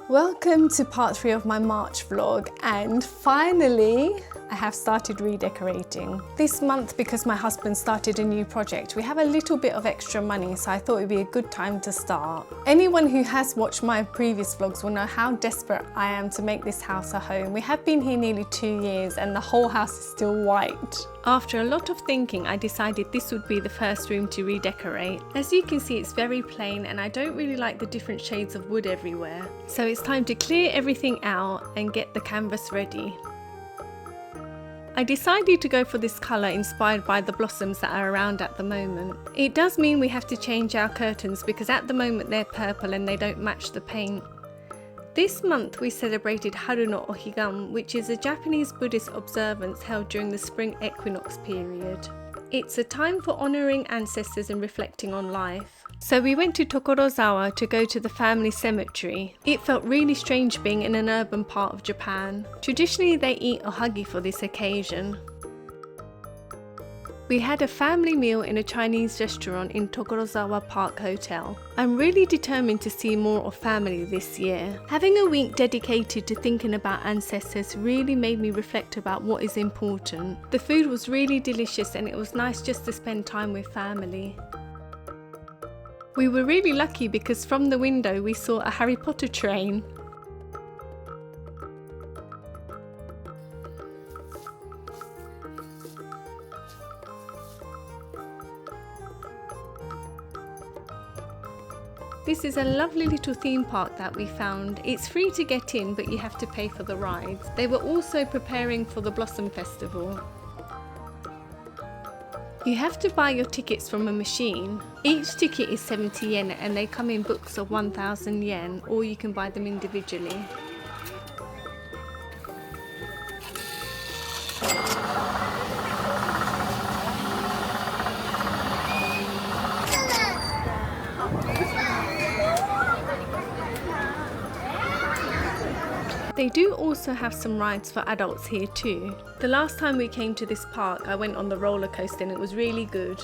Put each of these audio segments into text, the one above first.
Welcome to part 3 of my March vlog, and finally I have started redecorating. This month, because my husband started a new project, we have a little bit of extra money, so I thought it would be a good time to start. Anyone who has watched my previous vlogs will know how desperate I am to make this house a home. We have been here nearly 2 years and the whole house is still white. After a lot of thinking, I decided this would be the first room to redecorate. As you can see, it's very plain and I don't really like the different shades of wood everywhere. So it's time to clear everything out and get the canvas ready. I decided to go for this colour inspired by the blossoms that are around at the moment. It does mean we have to change our curtains because at the moment they're purple and they don't match the paint. This month we celebrated Haru no ohigan, which is a Japanese Buddhist observance held during the spring equinox period. It's a time for honouring ancestors and reflecting on life. So we went to Tokorozawa to go to the family cemetery. It felt really strange being in an urban part of Japan. Traditionally they eat ohagi for this occasion. We had a family meal in a Chinese restaurant in Tokorozawa Park Hotel. I'm really determined to see more of family this year. Having a week dedicated to thinking about ancestors really made me reflect about what is important. The food was really delicious and it was nice just to spend time with family. We were really lucky because from the window we saw a Harry Potter train. This is a lovely little theme park that we found. It's free to get in, but you have to pay for the rides. They were also preparing for the Blossom Festival. You have to buy your tickets from a machine. Each ticket is 70 yen and they come in books of 1,000 yen, or you can buy them individually. They do also have some rides for adults here too. The last time we came to this park, I went on the roller coaster and it was really good.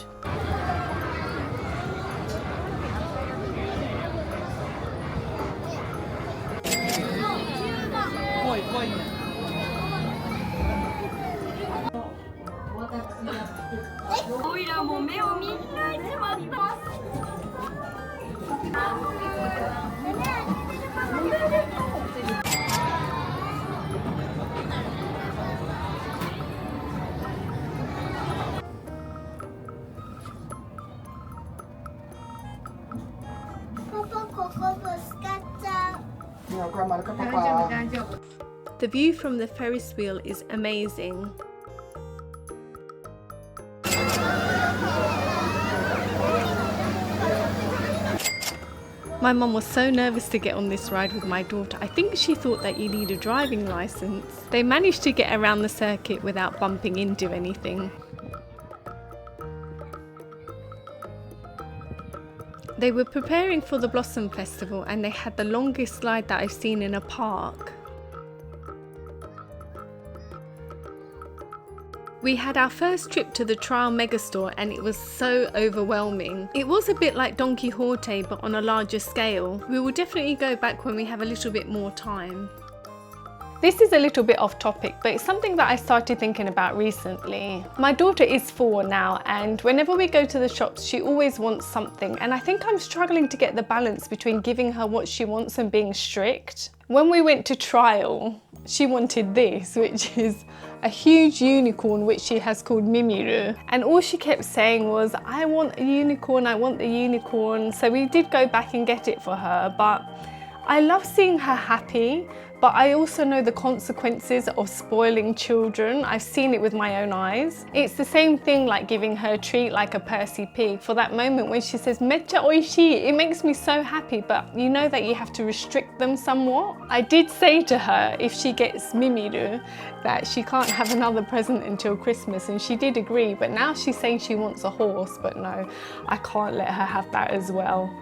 The view from the Ferris wheel is amazing. My mum was so nervous to get on this ride with my daughter. I think she thought that you need a driving license. They managed to get around the circuit without bumping into anything. They were preparing for the Blossom Festival and they had the longest slide that I've seen in a park. We had our first trip to the trial Megastore and it was so overwhelming. It was a bit like Don Quixote but on a larger scale. We will definitely go back when we have a little bit more time. This is a little bit off topic, but it's something that I started thinking about recently. My daughter is 4 now and whenever we go to the shops she always wants something, and I think I'm struggling to get the balance between giving her what she wants and being strict. When we went to trial, she wanted this, which is a huge unicorn which she has called Mimiru, and all she kept saying was, I want a unicorn, I want the unicorn. So we did go back and get it for her, but I love seeing her happy, but I also know the consequences of spoiling children. I've seen it with my own eyes. It's the same thing like giving her a treat like a Percy pig. For that moment when she says mecha oishii, it makes me so happy, but you know that you have to restrict them somewhat. I did say to her if she gets Mimiru that she can't have another present until Christmas, and she did agree, but now she's saying she wants a horse, but no, I can't let her have that as well.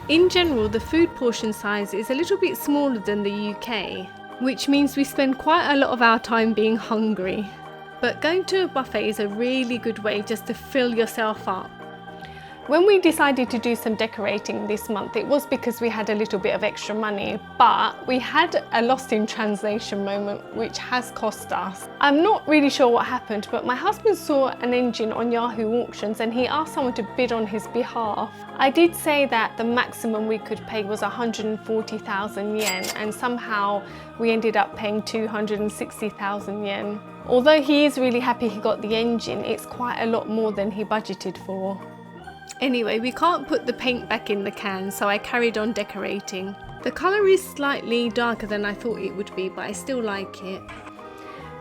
In general, the food portion size is a little bit smaller than the UK, which means we spend quite a lot of our time being hungry. But going to a buffet is a really good way just to fill yourself up. When we decided to do some decorating this month, it was because we had a little bit of extra money, but we had a lost in translation moment, which has cost us. I'm not really sure what happened, but my husband saw an engine on Yahoo Auctions and he asked someone to bid on his behalf. I did say that the maximum we could pay was 140,000 yen, and somehow we ended up paying 260,000 yen. Although he is really happy he got the engine, it's quite a lot more than he budgeted for. Anyway, we can't put the paint back in the can, so I carried on decorating. The colour is slightly darker than I thought it would be, but I still like it.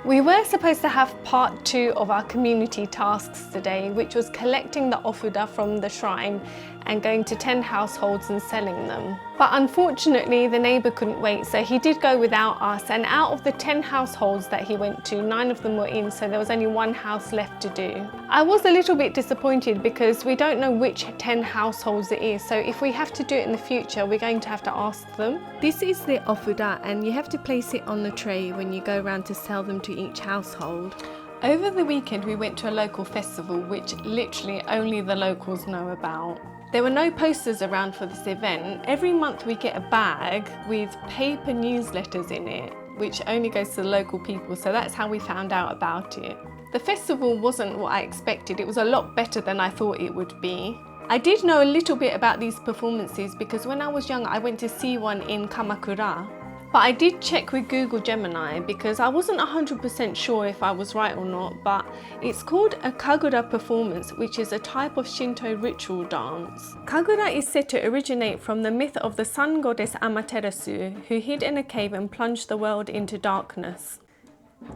We were supposed to have part 2 of our community tasks today, which was collecting the ofuda from the shrine and going to 10 households and selling them. But unfortunately, the neighbour couldn't wait, so he did go without us, and out of the 10 households that he went to, 9 of them were in, so there was only 1 house left to do. I was a little bit disappointed because we don't know which 10 households it is, so if we have to do it in the future, we're going to have to ask them. This is the ofuda, and you have to place it on the tray when you go around to sell them to each household. Over the weekend, we went to a local festival, which literally only the locals know about. There were no posters around for this event. Every month we get a bag with paper newsletters in it, which only goes to the local people, so that's how we found out about it. The festival wasn't what I expected. It was a lot better than I thought it would be. I did know a little bit about these performances because when I was young I went to see one in Kamakura. But I did check with Google Gemini because I wasn't 100% sure if I was right or not, but it's called a Kagura performance, which is a type of Shinto ritual dance. Kagura is said to originate from the myth of the sun goddess Amaterasu, who hid in a cave and plunged the world into darkness.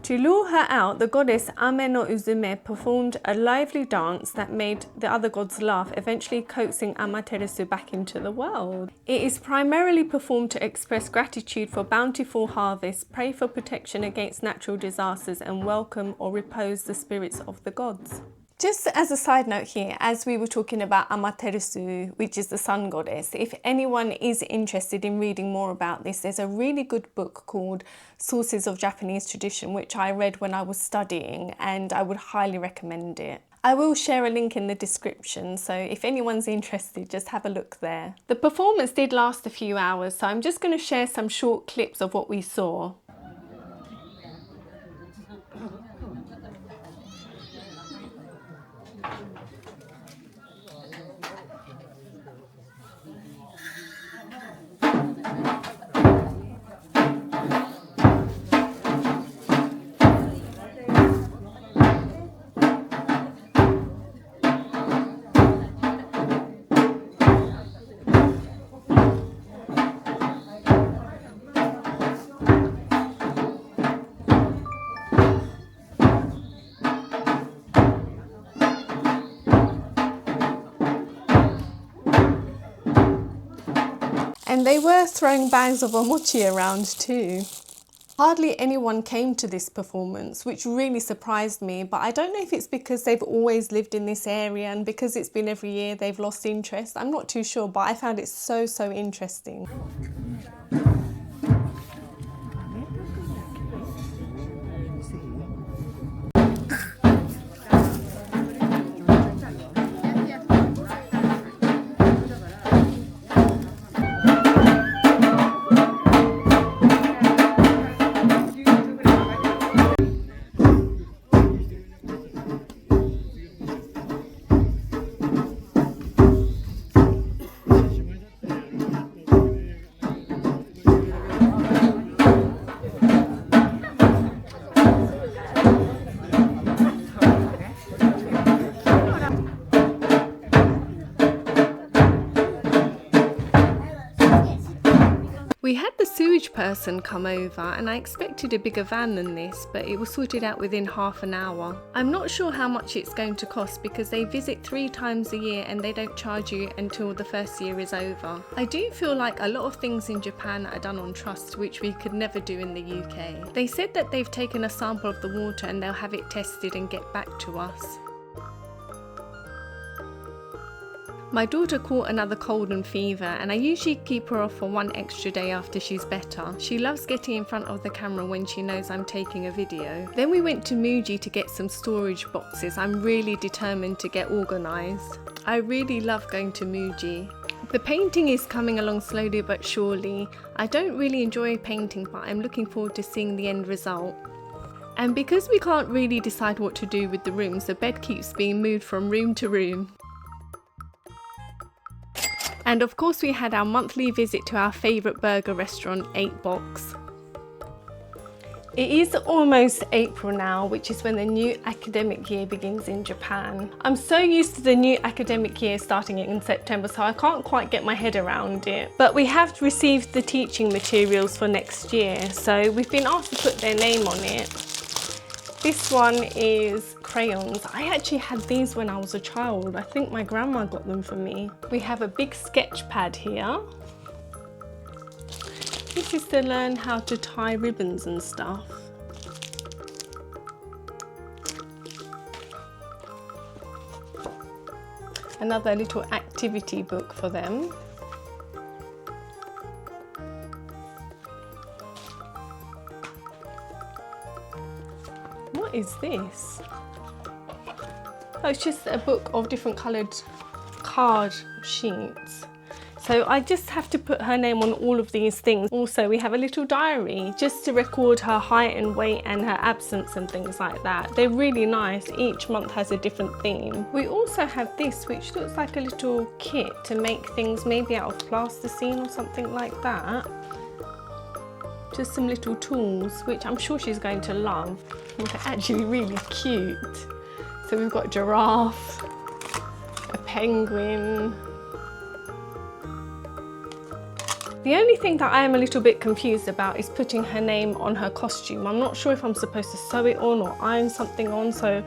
To lure her out, the goddess Ame no Uzume performed a lively dance that made the other gods laugh, eventually coaxing Amaterasu back into the world. It is primarily performed to express gratitude for bountiful harvests, pray for protection against natural disasters, and welcome or repose the spirits of the gods. Just as a side note here, as we were talking about Amaterasu, which is the sun goddess, if anyone is interested in reading more about this, there's a really good book called Sources of Japanese Tradition, which I read when I was studying, and I would highly recommend it. I will share a link in the description, so if anyone's interested, just have a look there. The performance did last a few hours, so I'm just going to share some short clips of what we saw. And they were throwing bags of omochi around too. Hardly anyone came to this performance, which really surprised me, but I don't know if it's because they've always lived in this area and because it's been every year they've lost interest. I'm not too sure, but I found it so interesting. We had the sewage person come over and I expected a bigger van than this, but it was sorted out within half an hour. I'm not sure how much it's going to cost because they visit 3 times a year and they don't charge you until the first year is over. I do feel like a lot of things in Japan are done on trust, which we could never do in the UK. They said that they've taken a sample of the water and they'll have it tested and get back to us. My daughter caught another cold and fever, and I usually keep her off for 1 extra day after she's better. She loves getting in front of the camera when she knows I'm taking a video. Then we went to Muji to get some storage boxes. I'm really determined to get organised. I really love going to Muji. The painting is coming along slowly but surely. I don't really enjoy painting, but I'm looking forward to seeing the end result. And because we can't really decide what to do with the rooms, the bed keeps being moved from room to room. And of course we had our monthly visit to our favourite burger restaurant, 8 Box. It is almost April now, which is when the new academic year begins in Japan. I'm so used to the new academic year starting in September, so I can't quite get my head around it. But we have received the teaching materials for next year, so we've been asked to put their name on it. This one is crayons. I actually had these when I was a child. I think my grandma got them for me. We have a big sketch pad here. This is to learn how to tie ribbons and stuff. Another little activity book for them. What is this? Oh, it's just a book of different coloured card sheets. So I just have to put her name on all of these things. Also, we have a little diary just to record her height and weight and her absence and things like that. They're really nice. Each month has a different theme. We also have this, which looks like a little kit to make things maybe out of plasticine or something like that. Just some little tools, which I'm sure she's going to love. They're actually really cute. So we've got a giraffe, a penguin. The only thing that I am a little bit confused about is putting her name on her costume. I'm not sure if I'm supposed to sew it on or iron something on, so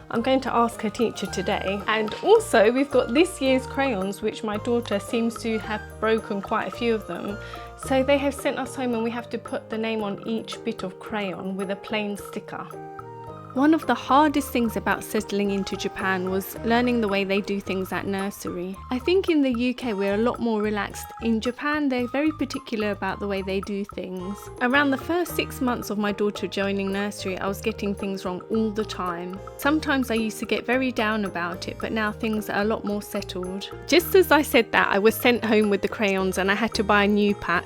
I'm going to ask her teacher today. And also we've got this year's crayons, which my daughter seems to have broken quite a few of them. So they have sent us home and we have to put the name on each bit of crayon with a plain sticker. One of the hardest things about settling into Japan was learning the way they do things at nursery. I think in the UK we're a lot more relaxed. In Japan they're very particular about the way they do things. Around the first 6 months of my daughter joining nursery, I was getting things wrong all the time. Sometimes I used to get very down about it, but now things are a lot more settled. Just as I said that, I was sent home with the crayons and I had to buy a new pack.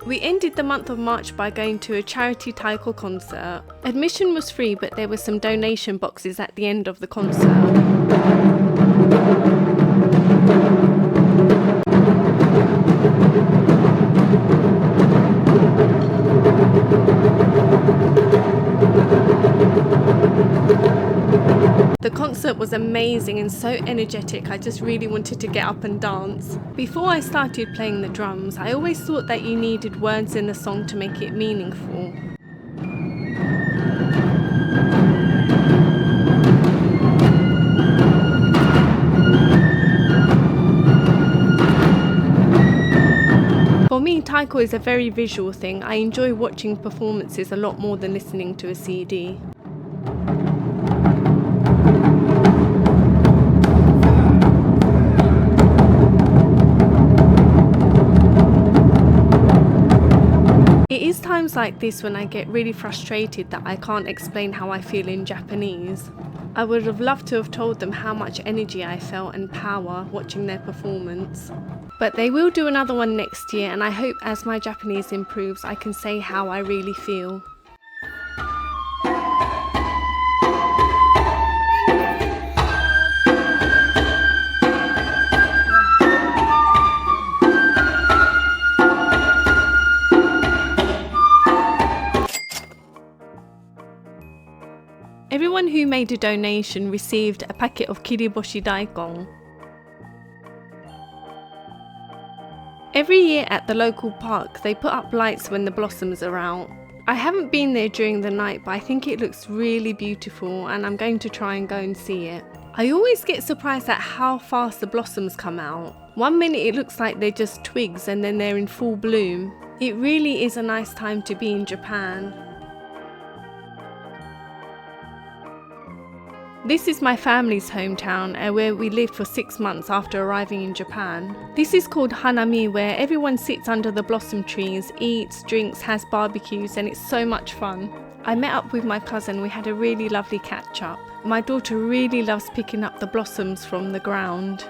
We ended the month of March by going to a charity Taiko concert. Admission was free, but there were some donation boxes at the end of the concert. The concert was amazing and so energetic, I just really wanted to get up and dance. Before I started playing the drums, I always thought that you needed words in the song to make it meaningful. For me, Taiko is a very visual thing. I enjoy watching performances a lot more than listening to a CD. It is times like this when I get really frustrated that I can't explain how I feel in Japanese. I would have loved to have told them how much energy I felt and power watching their performance. But they will do another one next year, and I hope as my Japanese improves I can say how I really feel. Everyone who made a donation received a packet of kiriboshi daikon. Every year at the local park they put up lights when the blossoms are out. I haven't been there during the night, but I think it looks really beautiful and I'm going to try and go and see it. I always get surprised at how fast the blossoms come out. One minute it looks like they're just twigs and then they're in full bloom. It really is a nice time to be in Japan. This is my family's hometown, where we lived for 6 months after arriving in Japan. This is called Hanami, where everyone sits under the blossom trees, eats, drinks, has barbecues, and it's so much fun. I met up with my cousin, we had a really lovely catch up. My daughter really loves picking up the blossoms from the ground.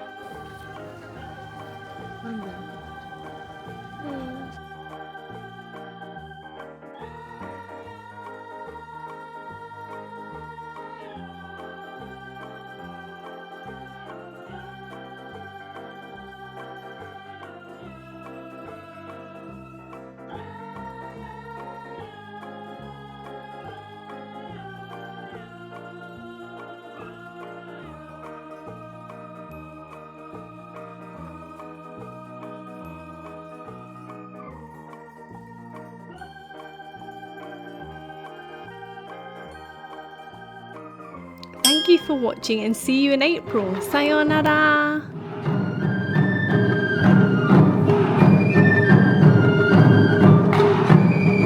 Thank you for watching and see you in April. Sayonara!